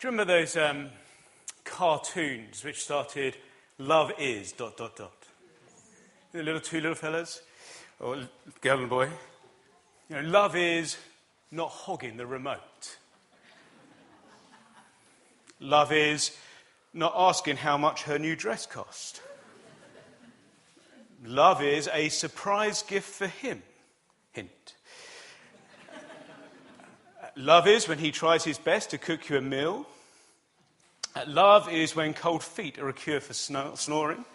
Do you remember those cartoons which started, "Love is ... The two little fellas, or girl and boy. You know, love is not hogging the remote. Love is not asking how much her new dress cost. Love is a surprise gift for him. Hint. Love is when he tries his best to cook you a meal. Love is when cold feet are a cure for snoring.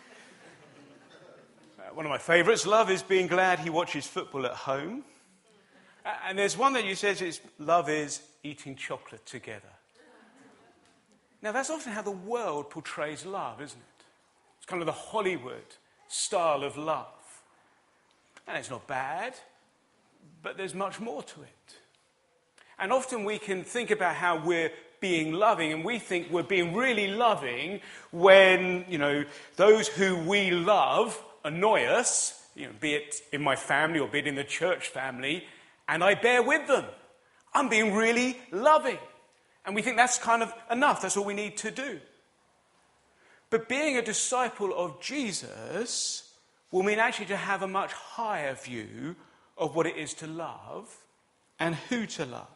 One of my favourites, love is being glad he watches football at home. And there's one that you says is, love is eating chocolate together. Now that's often how the world portrays love, isn't it? It's kind of the Hollywood style of love. And it's not bad, but there's much more to it. And often we can think about how we're being loving, and we think we're being really loving when, those who we love annoy us, be it in my family or be it in the church family, and I bear with them. I'm being really loving. And we think that's kind of enough. That's all we need to do. But being a disciple of Jesus will mean actually to have a much higher view of what it is to love and who to love.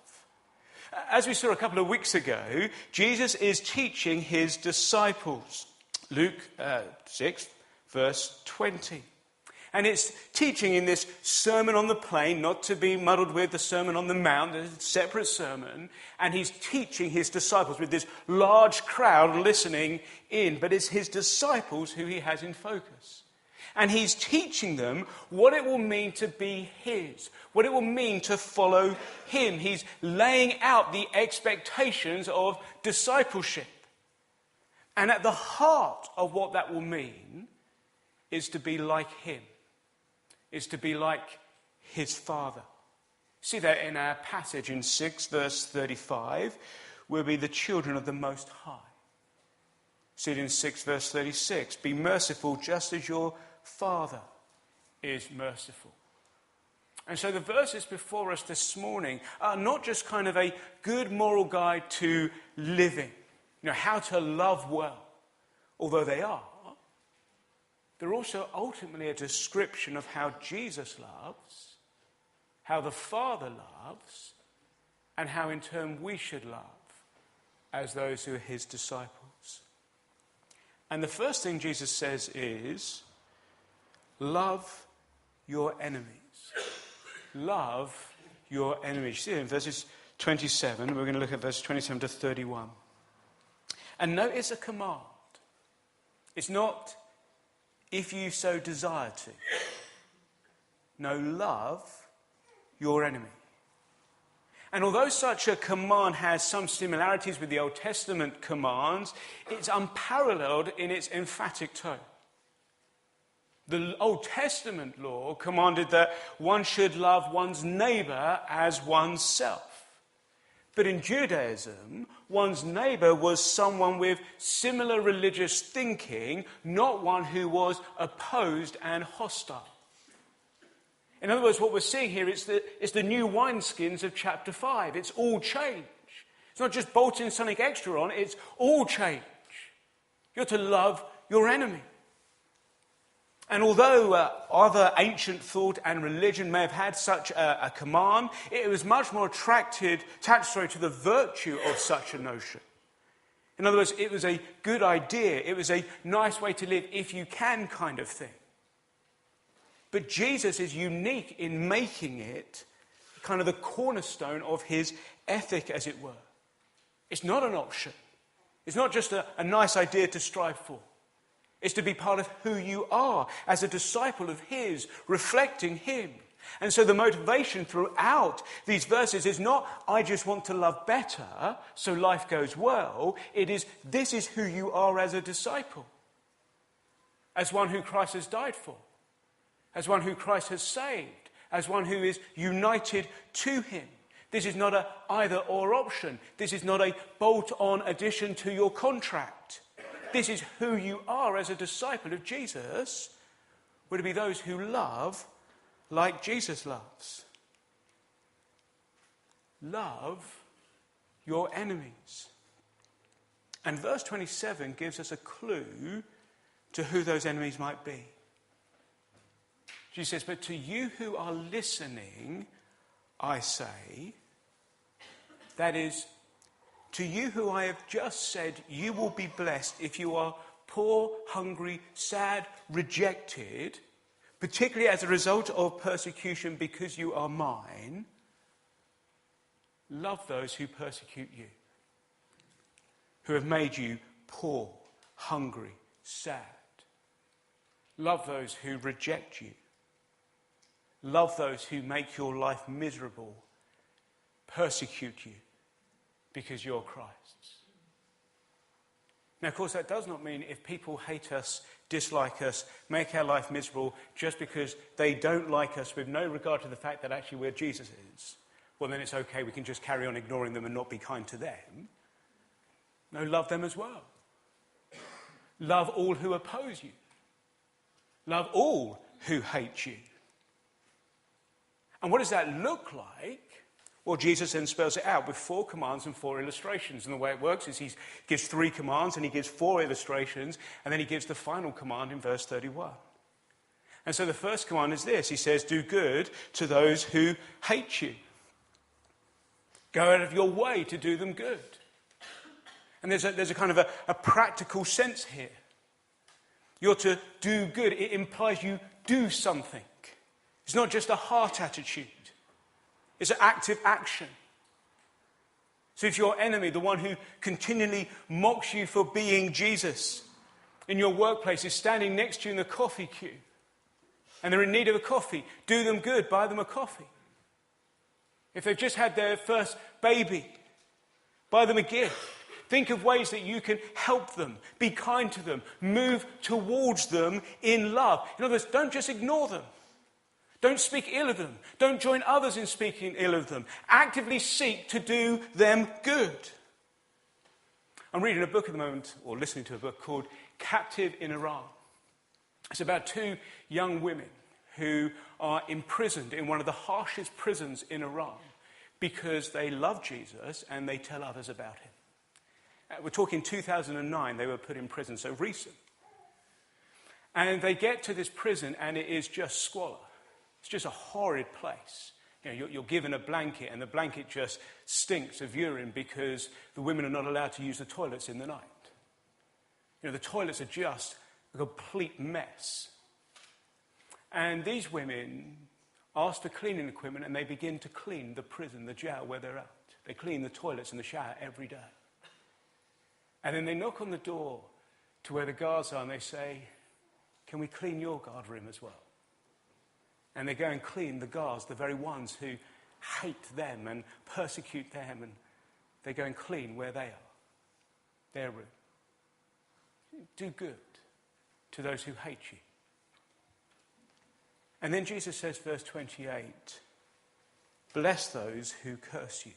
As we saw a couple of weeks ago, Jesus is teaching his disciples. Luke 6, verse 20. And it's teaching in this Sermon on the Plain, not to be muddled with the Sermon on the Mount, a separate sermon. And he's teaching his disciples with this large crowd listening in. But it's his disciples who he has in focus. And he's teaching them what it will mean to be his, what it will mean to follow him. He's laying out the expectations of discipleship. And at the heart of what that will mean is to be like him, is to be like his Father. See that in our passage in 6 verse 35, we'll be the children of the Most High. See it in 6 verse 36, be merciful just as your Father is merciful. And so the verses before us this morning are not just kind of a good moral guide to living, how to love well, although they are. They're also ultimately a description of how Jesus loves, how the Father loves, and how in turn we should love as those who are his disciples. And the first thing Jesus says is, love your enemies. Love your enemies. See it in verses 27. We're going to look at verses 27 to 31. And notice a command. It's not, if you so desire to. No, love your enemy. And although such a command has some similarities with the Old Testament commands, it's unparalleled in its emphatic tone. The Old Testament law commanded that one should love one's neighbour as oneself. But in Judaism, one's neighbour was someone with similar religious thinking, not one who was opposed and hostile. In other words, what we're seeing here is the new wineskins of chapter 5. It's all change. It's not just bolting something extra on, it's all change. You're to love your enemy. And although other ancient thought and religion may have had such a command, it was much more attached to the virtue of such a notion. In other words, it was a good idea. It was a nice way to live if you can kind of thing. But Jesus is unique in making it kind of the cornerstone of his ethic, as it were. It's not an option. It's not just a nice idea to strive for. It's to be part of who you are as a disciple of his, reflecting him. And so the motivation throughout these verses is not, I just want to love better so life goes well. It is, this is who you are as a disciple. As one who Christ has died for. As one who Christ has saved. As one who is united to him. This is not an either-or option. This is not a bolt-on addition to your contract. This is who you are as a disciple of Jesus. We're to be those who love like Jesus loves. Love your enemies. And verse 27 gives us a clue to who those enemies might be. Jesus says, but to you who are listening, I say, that is, to you who I have just said, you will be blessed if you are poor, hungry, sad, rejected, particularly as a result of persecution because you are mine. Love those who persecute you, who have made you poor, hungry, sad. Love those who reject you. Love those who make your life miserable, persecute you because you're Christ's. Now, of course, that does not mean if people hate us, dislike us, make our life miserable just because they don't like us with no regard to the fact that actually we're Jesus's, well, then it's okay, we can just carry on ignoring them and not be kind to them. No, love them as well. Love all who oppose you. Love all who hate you. And what does that look like? Well, Jesus then spells it out with 4 commands and 4 illustrations. And the way it works is he gives 3 commands and he gives 4 illustrations, and then he gives the final command in verse 31. And so the first command is this. He says, do good to those who hate you. Go out of your way to do them good. And there's a kind of a practical sense here. You're to do good. It implies you do something. It's not just a heart attitude. It's an active action. So if your enemy, the one who continually mocks you for being Jesus, in your workplace is standing next to you in the coffee queue, and they're in need of a coffee, do them good, buy them a coffee. If they've just had their first baby, buy them a gift. Think of ways that you can help them, be kind to them, move towards them in love. In other words, don't just ignore them. Don't speak ill of them. Don't join others in speaking ill of them. Actively seek to do them good. I'm reading a book at the moment, or listening to a book called Captive in Iran. It's about 2 young women who are imprisoned in one of the harshest prisons in Iran because they love Jesus and they tell others about him. We're talking 2009, they were put in prison, so recent. And they get to this prison and it is just squalor. It's just a horrid place. You know, you're given a blanket and the blanket just stinks of urine because the women are not allowed to use the toilets in the night. You know, the toilets are just a complete mess. And these women ask for cleaning equipment and they begin to clean the prison, the jail where they're at. They clean the toilets and the shower every day. And then they knock on the door to where the guards are and they say, can we clean your guard room as well? And they go and clean the guards, the very ones who hate them and persecute them, and they go and clean where they are, their room. Do good to those who hate you. And then Jesus says, verse 28, bless those who curse you.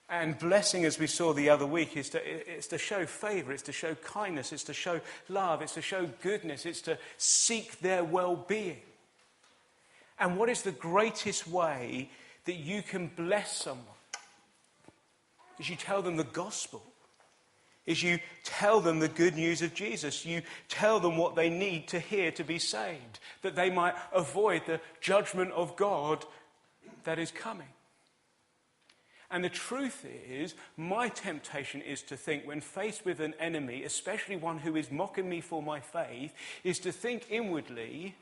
And blessing, as we saw the other week, it's to show favour, it's to show kindness, it's to show love, it's to show goodness, it's to seek their well-being. And what is the greatest way that you can bless someone? Is you tell them the gospel. Is you tell them the good news of Jesus. You tell them what they need to hear to be saved, that they might avoid the judgment of God that is coming. And the truth is, my temptation is to think, when faced with an enemy, especially one who is mocking me for my faith, is to think inwardly,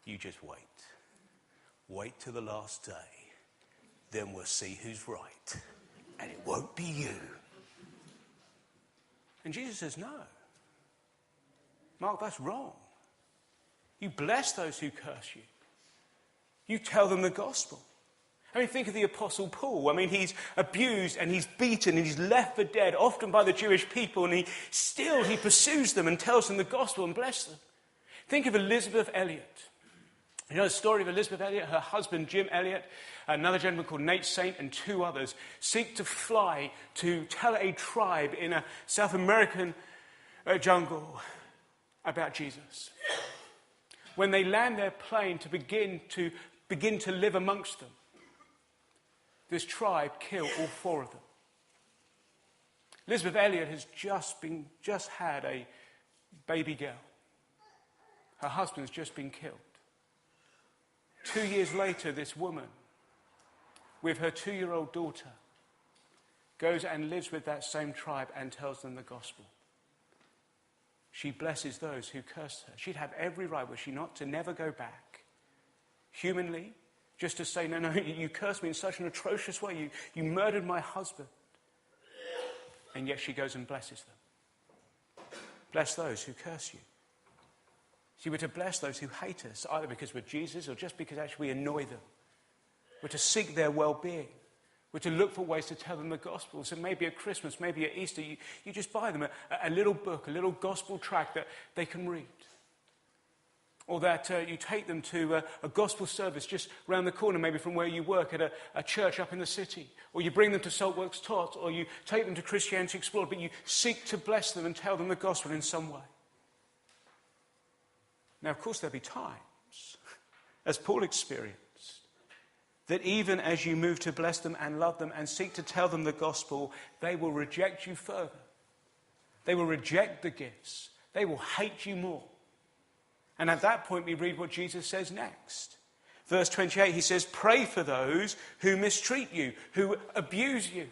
you just wait. Wait till the last day. Then we'll see who's right. And it won't be you. And Jesus says, no. Mark, that's wrong. You bless those who curse you. You tell them the gospel. I mean, think of the Apostle Paul. I mean, he's abused and he's beaten and he's left for dead, often by the Jewish people, and he pursues them and tells them the gospel and bless them. Think of Elizabeth Elliot. You know the story of Elizabeth Elliot? Her husband, Jim Elliot, another gentleman called Nate Saint, and 2 others seek to fly to tell a tribe in a South American jungle about Jesus. When they land their plane to begin to live amongst them, this tribe kill all 4 of them. Elizabeth Elliot has just had a baby girl. Her husband's just been killed. 2 years later, this woman, with her 2-year-old daughter, goes and lives with that same tribe and tells them the gospel. She blesses those who cursed her. She'd have every right, was she not, to never go back. Humanly, just to say, no, you cursed me in such an atrocious way. You murdered my husband. And yet she goes and blesses them. Bless those who curse you. See, we're to bless those who hate us, either because we're Jesus or just because actually we annoy them. We're to seek their well-being. We're to look for ways to tell them the gospel. So maybe at Christmas, maybe at Easter, you just buy them a little book, a little gospel tract that they can read. Or that you take them to a gospel service just round the corner, maybe from where you work, at a church up in the city. Or you bring them to Saltworks Tot, or you take them to Christianity Explored, but you seek to bless them and tell them the gospel in some way. Now, of course, there'll be times, as Paul experienced, that even as you move to bless them and love them and seek to tell them the gospel, they will reject you further. They will reject the gifts. They will hate you more. And at that point, we read what Jesus says next. Verse 28, he says, pray for those who mistreat you, who abuse you.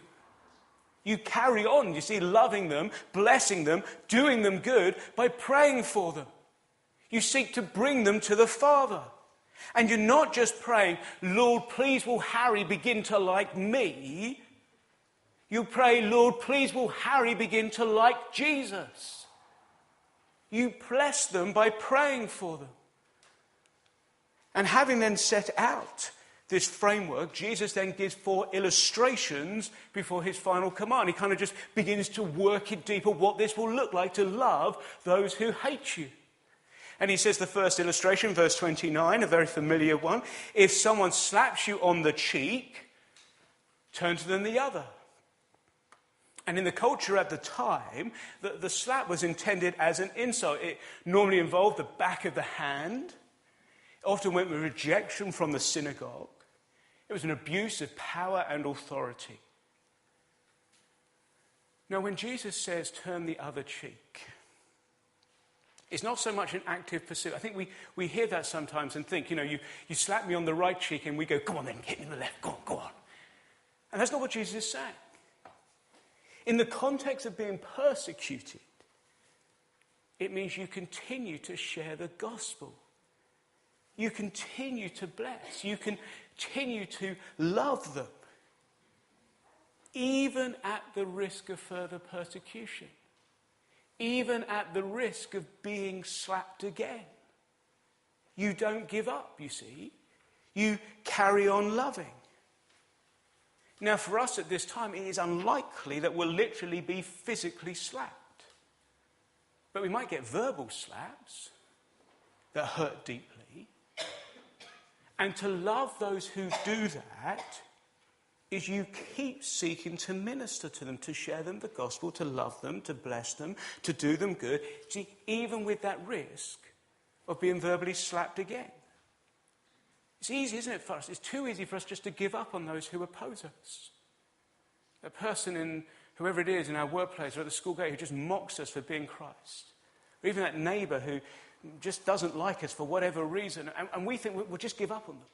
You carry on, you see, loving them, blessing them, doing them good by praying for them. You seek to bring them to the Father. And you're not just praying, Lord, please will Harry begin to like me. You pray, Lord, please will Harry begin to like Jesus. You bless them by praying for them. And having then set out this framework, Jesus then gives 4 illustrations before his final command. He kind of just begins to work it deeper, what this will look like to love those who hate you. And he says the first illustration, verse 29, a very familiar one. If someone slaps you on the cheek, turn to them the other. And in the culture at the time, the slap was intended as an insult. It normally involved the back of the hand. It often went with rejection from the synagogue. It was an abuse of power and authority. Now, when Jesus says, turn the other cheek, it's not so much an active pursuit. I think we hear that sometimes and think, you slap me on the right cheek and we go, go on then, hit me on the left, go on. And that's not what Jesus is saying. In the context of being persecuted, it means you continue to share the gospel. You continue to bless. You continue to love them, even at the risk of further persecution. Even at the risk of being slapped again. You don't give up, you see. You carry on loving. Now, for us at this time, it is unlikely that we'll literally be physically slapped. But we might get verbal slaps that hurt deeply. And to love those who do that is you keep seeking to minister to them, to share them the gospel, to love them, to bless them, to do them good. See, even with that risk of being verbally slapped again. It's easy, isn't it, for us? It's too easy for us just to give up on those who oppose us. A person in, whoever it is, in our workplace or at the school gate who just mocks us for being Christ. Or even that neighbour who just doesn't like us for whatever reason. And we think we'll just give up on them.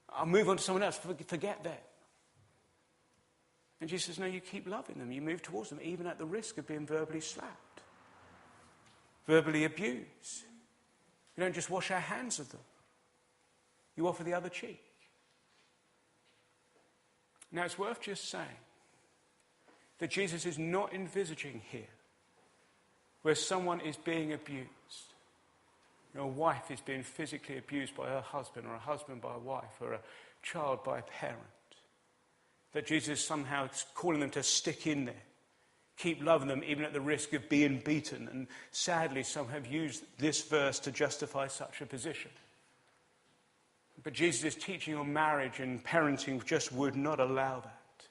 I'll move on to someone else, forget them. And Jesus says, no, you keep loving them. You move towards them, even at the risk of being verbally slapped, verbally abused. You don't just wash our hands of them. You offer the other cheek. Now, it's worth just saying that Jesus is not envisaging here where someone is being abused. A wife is being physically abused by her husband, or a husband by a wife, or a child by a parent. That Jesus is somehow calling them to stick in there, keep loving them even at the risk of being beaten. And sadly, some have used this verse to justify such a position. But Jesus' teaching on marriage and parenting just would not allow that.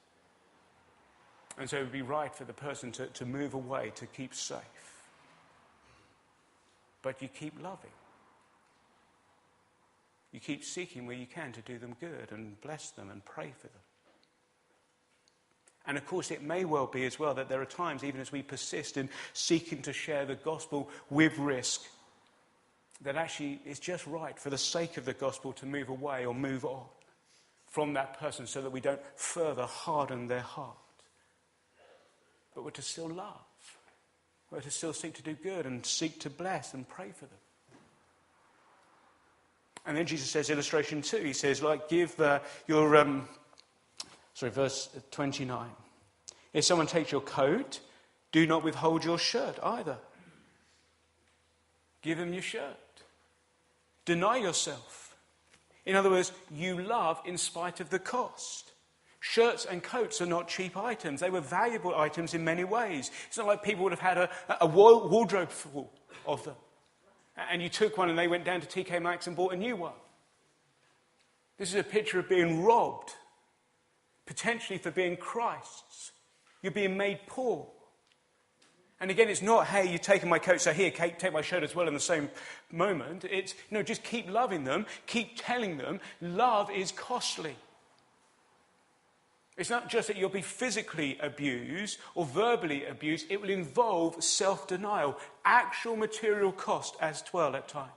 And so it would be right for the person to move away, to keep safe. But you keep loving. You keep seeking where you can to do them good and bless them and pray for them. And of course, it may well be as well that there are times, even as we persist in seeking to share the gospel with risk, that actually it's just right for the sake of the gospel to move away or move on from that person so that we don't further harden their heart. But we're to still love. We're to still seek to do good and seek to bless and pray for them. And then Jesus says, illustration 2, he says, give verse 29. If someone takes your coat, do not withhold your shirt either. Give him your shirt. Deny yourself. In other words, you love in spite of the cost. Shirts and coats are not cheap items. They were valuable items in many ways. It's not like people would have had a wardrobe full of them. And you took one and they went down to TK Maxx and bought a new one. This is a picture of being robbed, potentially for being Christ's. You're being made poor. And again, it's not, hey, you've taken my coat, so here, Kate, take my shirt as well in the same moment. It's, no, just keep loving them, keep telling them, love is costly. It's not just that you'll be physically abused or verbally abused. It will involve self-denial, actual material cost as well at times.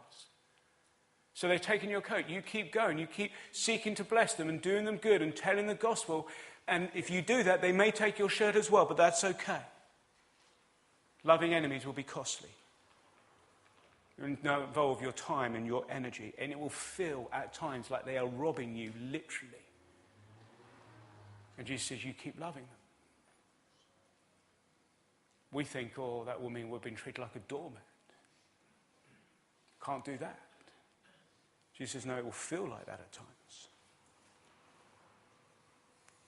So they've taken your coat. You keep going. You keep seeking to bless them and doing them good and telling the gospel. And if you do that, they may take your shirt as well, but that's okay. Loving enemies will be costly. It will involve your time and your energy. And it will feel at times like they are robbing you, literally. And Jesus says, you keep loving them. We think, oh, that will mean we're being treated like a doormat. Can't do that. Jesus says, no, it will feel like that at times.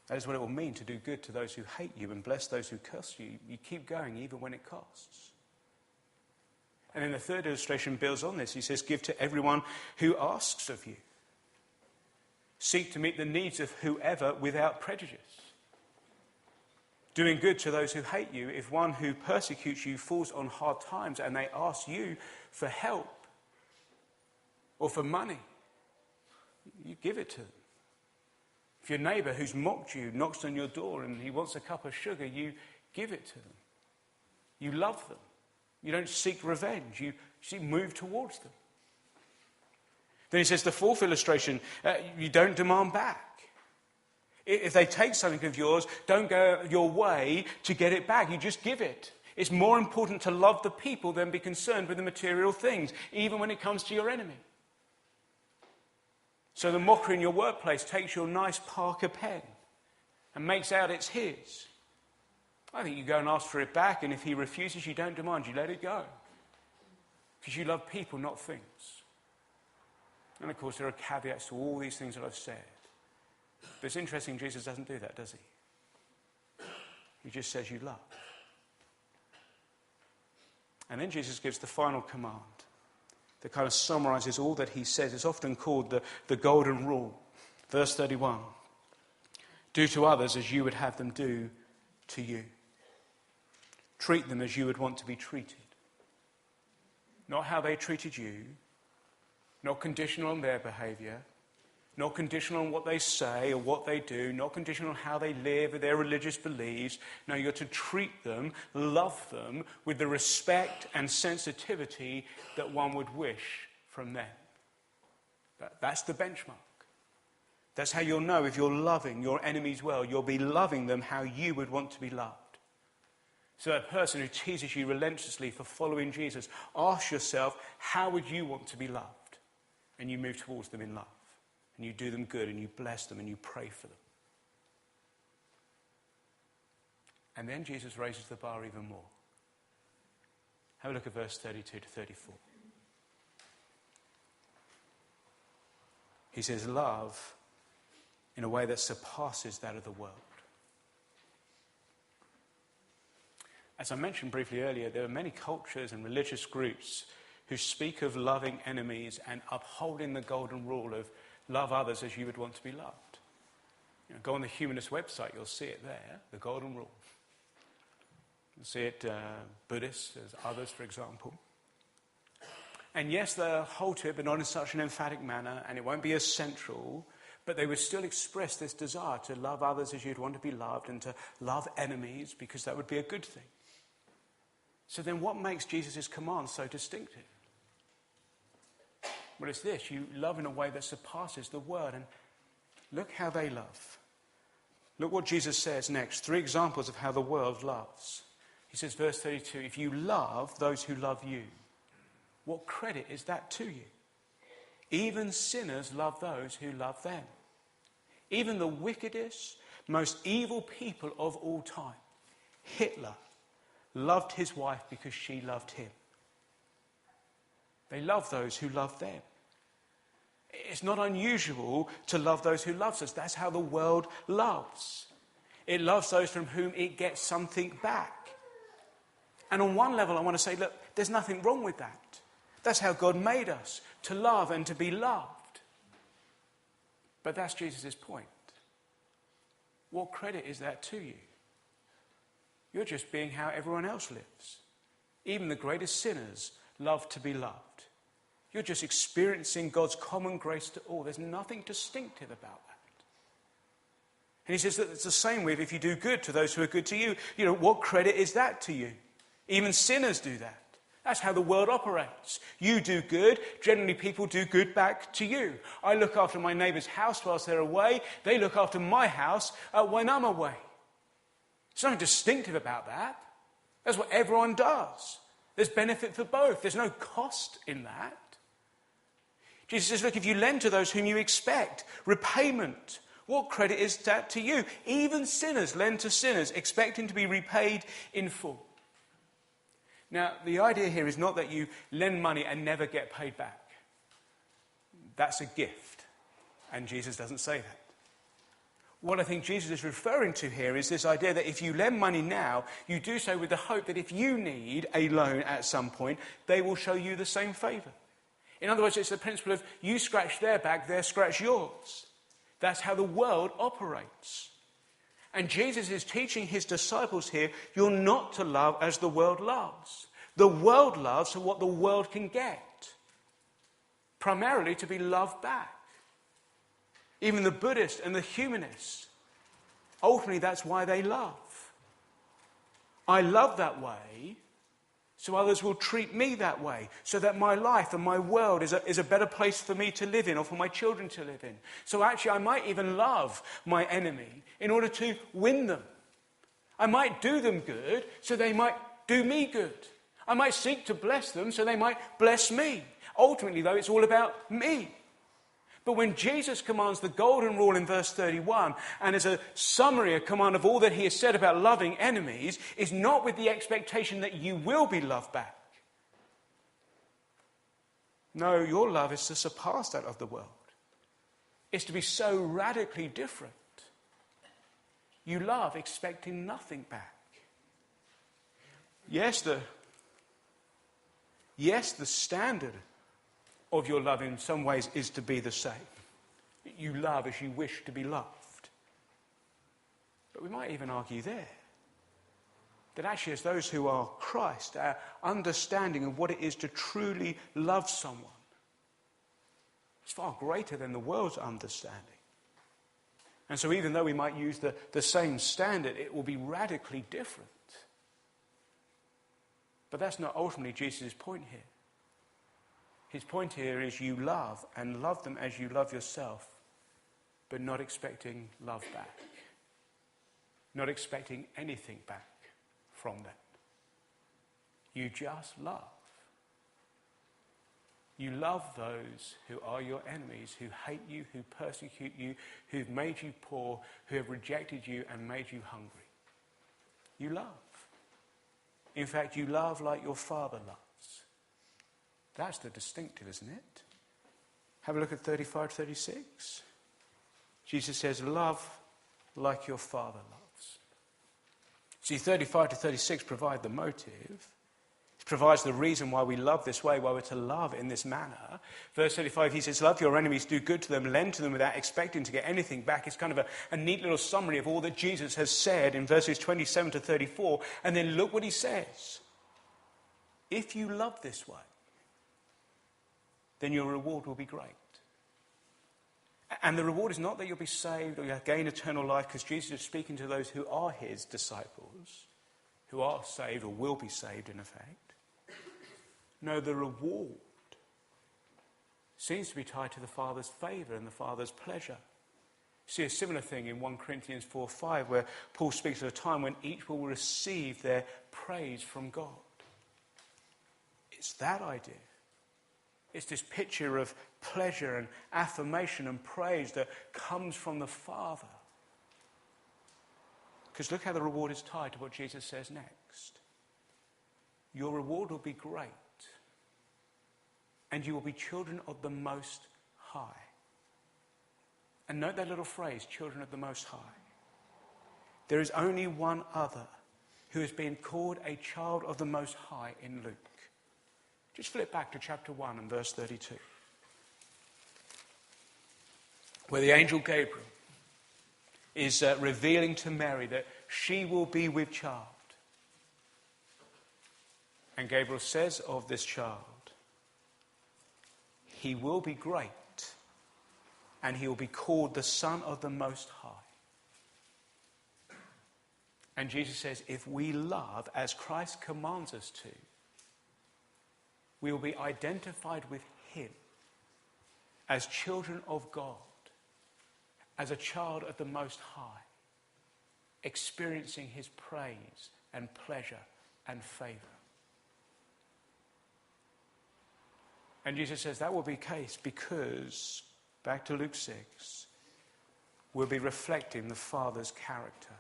That is what it will mean to do good to those who hate you and bless those who curse you. You keep going even when it costs. And then the third illustration builds on this. He says, give to everyone who asks of you. Seek to meet the needs of whoever without prejudice. Doing good to those who hate you. If one who persecutes you falls on hard times and they ask you for help or for money, you give it to them. If your neighbour who's mocked you knocks on your door and he wants a cup of sugar, you give it to them. You love them. You don't seek revenge. You move towards them. Then he says the fourth illustration, you don't demand back. If they take something of yours, don't go your way to get it back. You just give it. It's more important to love the people than be concerned with the material things, even when it comes to your enemy. So the mocker in your workplace takes your nice Parker pen and makes out it's his. I think you go and ask for it back, and if he refuses, you don't demand, you let it go. Because you love people, not things. And of course, there are caveats to all these things that I've said. But it's interesting, Jesus doesn't do that, does he? He just says you love. And then Jesus gives the final command that kind of summarizes all that he says. It's often called the golden rule. Verse 31. Do to others as you would have them do to you. Treat them as you would want to be treated. Not how they treated you. Not conditional on their behaviour, not conditional on what they say or what they do, not conditional on how they live or their religious beliefs. No, you're to treat them, love them with the respect and sensitivity that one would wish from them. That's the benchmark. That's how you'll know if you're loving your enemies well. You'll be loving them how you would want to be loved. So that person who teases you relentlessly for following Jesus, ask yourself, how would you want to be loved? And you move towards them in love. And you do them good and you bless them and you pray for them. And then Jesus raises the bar even more. Have a look at verse 32 to 34. He says, love in a way that surpasses that of the world. As I mentioned briefly earlier, there are many cultures and religious groups who speak of loving enemies and upholding the golden rule of love others as you would want to be loved. Go on the Humanist website, you'll see it there, the golden rule. You'll see it, Buddhists, as others, for example. And yes, they'll hold to it, but not in such an emphatic manner, and it won't be as central. But they would still express this desire to love others as you'd want to be loved and to love enemies because that would be a good thing. So then what makes Jesus' command so distinctive? Well, it's this. You love in a way that surpasses the world. And look how they love. Look what Jesus says next. 3 examples of how the world loves. He says, verse 32, if you love those who love you, what credit is that to you? Even sinners love those who love them. Even the wickedest, most evil people of all time, Hitler, loved his wife because she loved him. They love those who love them. It's not unusual to love those who love us. That's how the world loves. It loves those from whom it gets something back. And on one level, I want to say, look, there's nothing wrong with that. That's how God made us, to love and to be loved. But that's Jesus' point. What credit is that to you? You're just being how everyone else lives. Even the greatest sinners love to be loved. You're just experiencing God's common grace to all. There's nothing distinctive about that. And he says that it's the same with if you do good to those who are good to you. What credit is that to you? Even sinners do that. That's how the world operates. You do good. Generally, people do good back to you. I look after my neighbour's house whilst they're away. They look after my house when I'm away. There's nothing distinctive about that. That's what everyone does. There's benefit for both. There's no cost in that. Jesus says, look, if you lend to those whom you expect repayment, what credit is that to you? Even sinners lend to sinners, expecting to be repaid in full. Now, the idea here is not that you lend money and never get paid back. That's a gift, and Jesus doesn't say that. What I think Jesus is referring to here is this idea that if you lend money now, you do so with the hope that if you need a loan at some point, they will show you the same favour. In other words, it's the principle of you scratch their back, they scratch yours. That's how the world operates. And Jesus is teaching his disciples here, you're not to love as the world loves. The world loves for what the world can get. Primarily to be loved back. Even the Buddhists and the humanists, ultimately that's why they love. I love that way, so others will treat me that way, so that my life and my world is a better place for me to live in or for my children to live in. So actually I might even love my enemy in order to win them. I might do them good so they might do me good. I might seek to bless them so they might bless me. Ultimately, though, it's all about me. But when Jesus commands the golden rule in verse 31, and as a summary, a command of all that he has said about loving enemies, is not with the expectation that you will be loved back. No, your love is to surpass that of the world. It's to be so radically different. You love expecting nothing back. Yes, the standard of your love in some ways is to be the same. You love as you wish to be loved. But we might even argue there that actually as those who are Christ, our understanding of what it is to truly love someone is far greater than the world's understanding. And so even though we might use the same standard, it will be radically different. But that's not ultimately Jesus' point here. His point here is you love and love them as you love yourself, but not expecting love back. Not expecting anything back from them. You just love. You love those who are your enemies, who hate you, who persecute you, who've made you poor, who have rejected you and made you hungry. You love. In fact, you love like your Father loves. That's the distinctive, isn't it? Have a look at 35-36. Jesus says, love like your Father loves. See, 35-36 provide the motive. It provides the reason why we love this way, why we're to love in this manner. Verse 35, he says, love your enemies, do good to them, lend to them without expecting to get anything back. It's kind of a neat little summary of all that Jesus has said in verses 27-34. And then look what he says. If you love this way, then your reward will be great. And the reward is not that you'll be saved or you'll gain eternal life, because Jesus is speaking to those who are his disciples, who are saved or will be saved in effect. No, the reward seems to be tied to the Father's favour and the Father's pleasure. See a similar thing in 1 Corinthians 4:5, where Paul speaks of a time when each will receive their praise from God. It's that idea. It's this picture of pleasure and affirmation and praise that comes from the Father. Because look how the reward is tied to what Jesus says next. Your reward will be great, and you will be children of the Most High. And note that little phrase, children of the Most High. There is only one other who has been called a child of the Most High in Luke. Just flip back to chapter 1 and verse 32. Where the angel Gabriel is revealing to Mary that she will be with child. And Gabriel says of this child, he will be great, and he will be called the Son of the Most High. And Jesus says, if we love as Christ commands us to, we will be identified with him as children of God, as a child of the Most High, experiencing his praise and pleasure and favour. And Jesus says that will be the case because, back to Luke 6, we'll be reflecting the Father's character.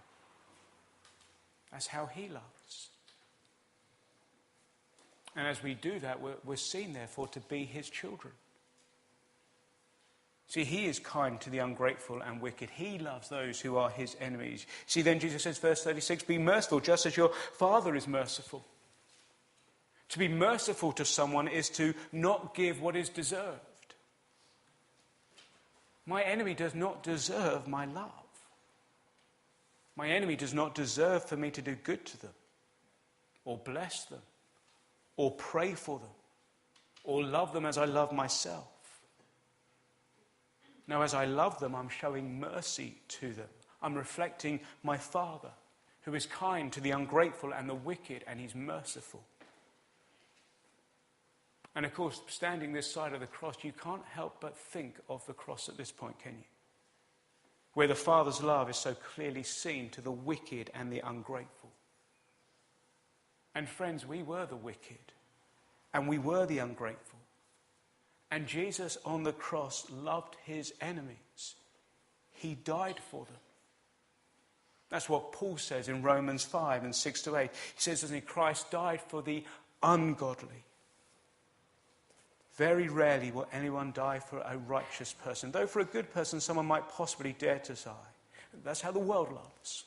That's how he loves. And as we do that, we're seen, therefore, to be his children. See, he is kind to the ungrateful and wicked. He loves those who are his enemies. See, then Jesus says, verse 36, be merciful just as your Father is merciful. To be merciful to someone is to not give what is deserved. My enemy does not deserve my love. My enemy does not deserve for me to do good to them, or bless them, or pray for them, or love them as I love myself. Now, as I love them, I'm showing mercy to them. I'm reflecting my Father, who is kind to the ungrateful and the wicked, and he's merciful. And of course, standing this side of the cross, you can't help but think of the cross at this point, can you? Where the Father's love is so clearly seen to the wicked and the ungrateful. And friends, we were the wicked, and we were the ungrateful. And Jesus on the cross loved his enemies. He died for them. That's what Paul says in Romans 5 and 6 to 8. He says, doesn't he, Christ died for the ungodly. Very rarely will anyone die for a righteous person, though for a good person someone might possibly dare to die. That's how the world loves.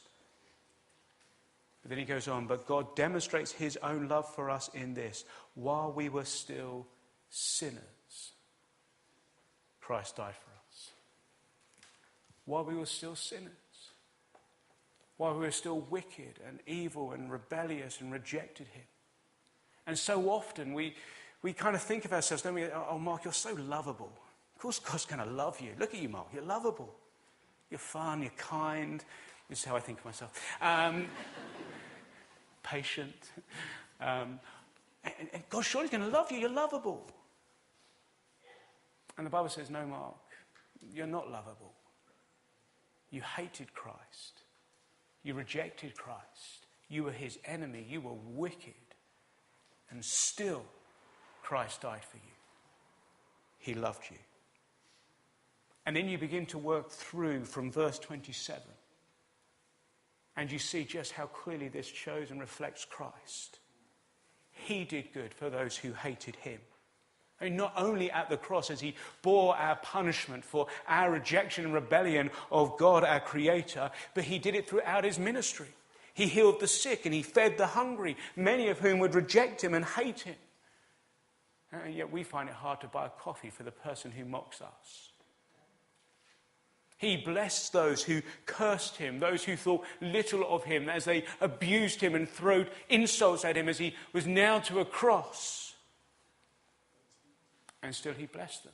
But then he goes on, but God demonstrates his own love for us in this: while we were still sinners, Christ died for us. While we were still sinners, while we were still wicked and evil and rebellious and rejected him. And so often we kind of think of ourselves, don't we? Oh, Mark, you're so lovable. Of course God's going to love you. Look at you, Mark. You're lovable. You're fun. You're kind. This is how I think of myself. Patient. And God surely going to love you. You're lovable. And the Bible says, no, Mark, you're not lovable. You hated Christ. You rejected Christ. You were his enemy. You were wicked. And still, Christ died for you. He loved you. And then you begin to work through from verse 27. And you see just how clearly this shows and reflects Christ. He did good for those who hated him. I mean, not only at the cross as he bore our punishment for our rejection and rebellion of God, our Creator, but he did it throughout his ministry. He healed the sick and he fed the hungry, many of whom would reject him and hate him. And yet we find it hard to buy a coffee for the person who mocks us. He blessed those who cursed him, those who thought little of him as they abused him and threw insults at him as he was nailed to a cross. And still he blessed them.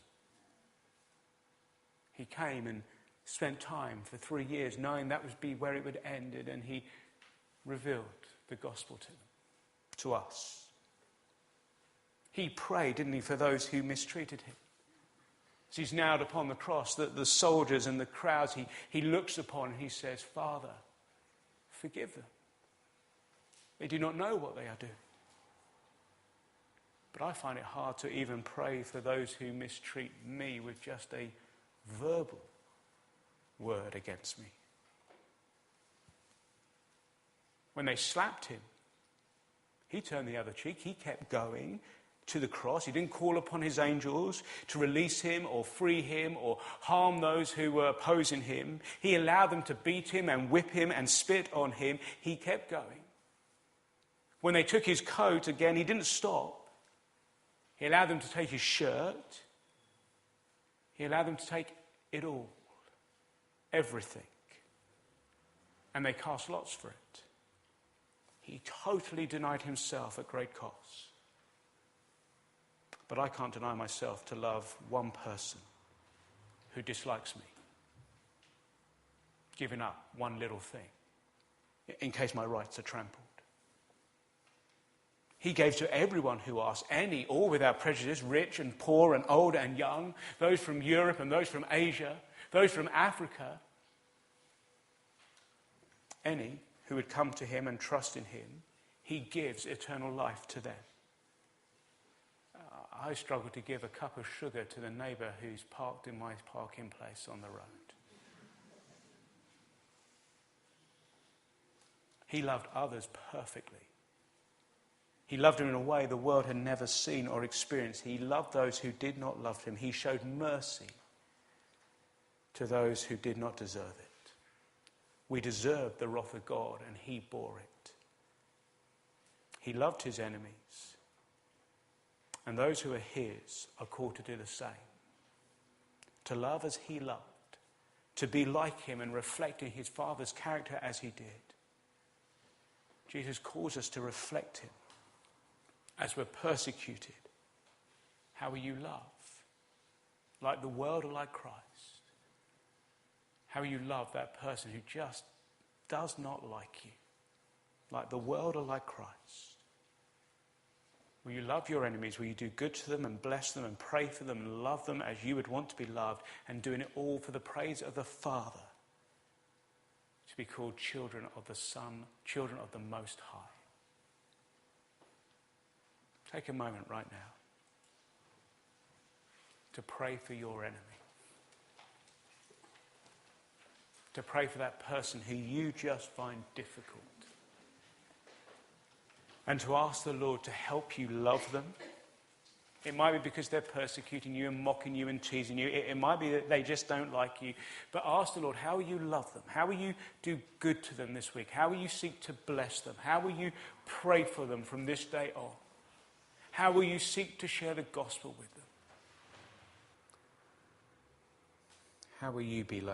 He came and spent time for 3 years knowing that would be where it would end, and he revealed the gospel to them, to us. He prayed, didn't he, for those who mistreated him. As he's nailed upon the cross, the soldiers and the crowds he looks upon and he says, Father, forgive them. They do not know what they are doing. But I find it hard to even pray for those who mistreat me with just a verbal word against me. When they slapped him, he turned the other cheek. He kept going to the cross. He didn't call upon his angels to release him or free him or harm those who were opposing him. He allowed them to beat him and whip him and spit on him. He kept going. When they took his coat again, he didn't stop. He allowed them to take his shirt. He allowed them to take it all, everything. And they cast lots for it. He totally denied himself at great cost. But I can't deny myself to love one person who dislikes me, giving up one little thing in case my rights are trampled. He gave to everyone who asked, any, all without prejudice, rich and poor and old and young, those from Europe and those from Asia, those from Africa. Any who would come to him and trust in him, he gives eternal life to them. I struggle to give a cup of sugar to the neighbour who's parked in my parking place on the road. He loved others perfectly. He loved them in a way the world had never seen or experienced. He loved those who did not love him. He showed mercy to those who did not deserve it. We deserved the wrath of God, and he bore it. He loved his enemies. And those who are his are called to do the same. To love as he loved. To be like him and reflecting his Father's character as he did. Jesus calls us to reflect him as we're persecuted. How will you love? Like the world or like Christ? How will you love that person who just does not like you? Like the world or like Christ? Will you love your enemies? Will you do good to them and bless them and pray for them and love them as you would want to be loved, and doing it all for the praise of the Father? To be called children of the Son, children of the Most High. Take a moment right now to pray for your enemy. To pray for that person who you just find difficult. And to ask the Lord to help you love them. It might be because they're persecuting you and mocking you and teasing you. It might be that they just don't like you. But ask the Lord, how will you love them? How will you do good to them this week? How will you seek to bless them? How will you pray for them from this day on? How will you seek to share the gospel with them? How will you be like